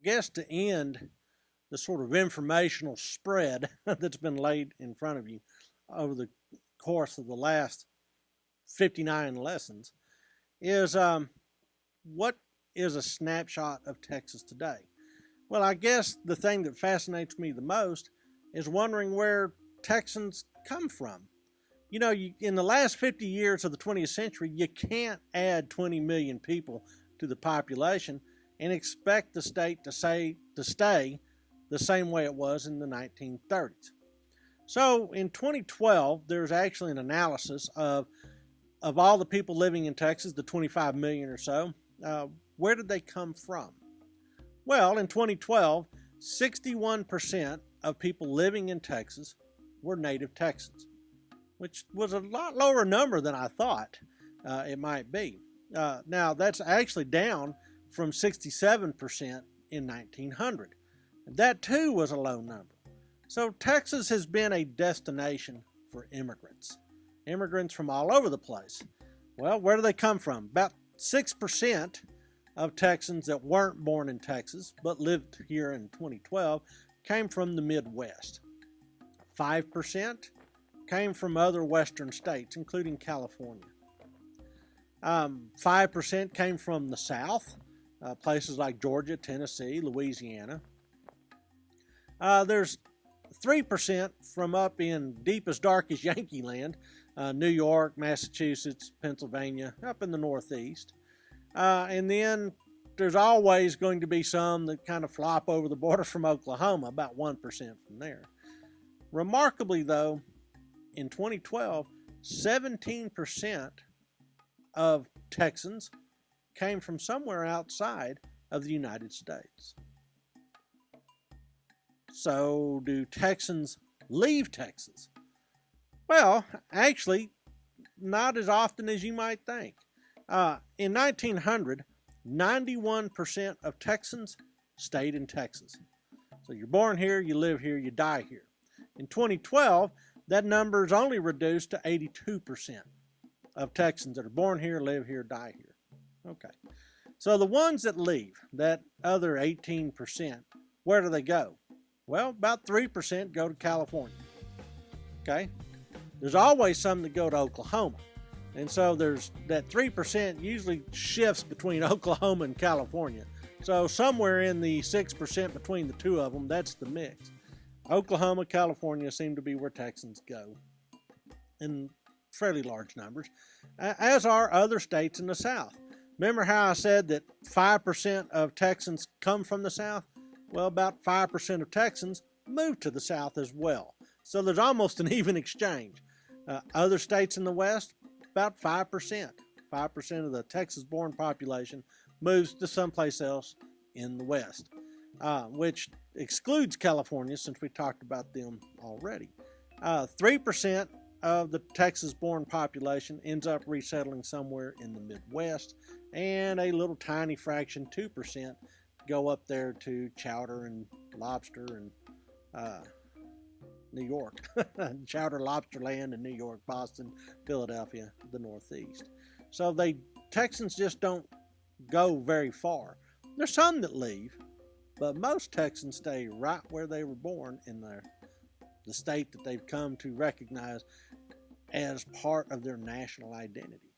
guess to end the sort of informational spread that's been laid in front of you over the course of the last 59 lessons is what is a snapshot of Texas today? Well, I guess the thing that fascinates me the most is wondering where Texans come from. You know, in the last 50 years of the 20th century, you can't add 20 million people to the population and expect the state to stay the same way it was in the 1930s. So in 2012, there's actually an analysis of all the people living in Texas, the 25 million or so. Where did they come from? Well, in 2012, 61% of people living in Texas were native Texans, which was a lot lower number than I thought it might be. Now, that's actually down from 67% in 1900. That too was a low number. So Texas has been a destination for immigrants. Immigrants from all over the place. Well, where do they come from? About 6% of Texans that weren't born in Texas but lived here in 2012 came from the Midwest. 5% came from other western states, including California. 5% came from the South, places like Georgia, Tennessee, Louisiana. There's 3% from up in deep as dark as Yankee land, New York, Massachusetts, Pennsylvania, up in the Northeast. And then there's always going to be some that kind of flop over the border from Oklahoma, about 1% from there. Remarkably, though, in 2012, 17% of Texans came from somewhere outside of the United States. So, do Texans leave Texas? Well, actually, not as often as you might think. In 1900, 91% of Texans stayed in Texas. So you're born here, you live here, you die here. In 2012, that number is only reduced to 82% of Texans that are born here, live here, die here. Okay. So the ones that leave, that other 18%, where do they go? Well, about 3% go to California. Okay? There's always some that go to Oklahoma. And so there's that 3% usually shifts between Oklahoma and California. So somewhere in the 6% between the two of them, that's the mix. Oklahoma, California seem to be where Texans go in fairly large numbers, as are other states in the South. Remember how I said that 5% of Texans come from the South? Well, about 5% of Texans move to the South as well. So there's almost an even exchange. Other states in the West, about 5%. 5% of the Texas-born population moves to someplace else in the West, which excludes California since we talked about them already. 3% of the Texas-born population ends up resettling somewhere in the Midwest, and a little tiny fraction, 2%, go up there to chowder and lobster and New York. Chowder, lobster land in New York, Boston, Philadelphia, the Northeast. So Texans just don't go very far. There's some that leave, but most Texans stay right where they were born in the state that they've come to recognize as part of their national identity.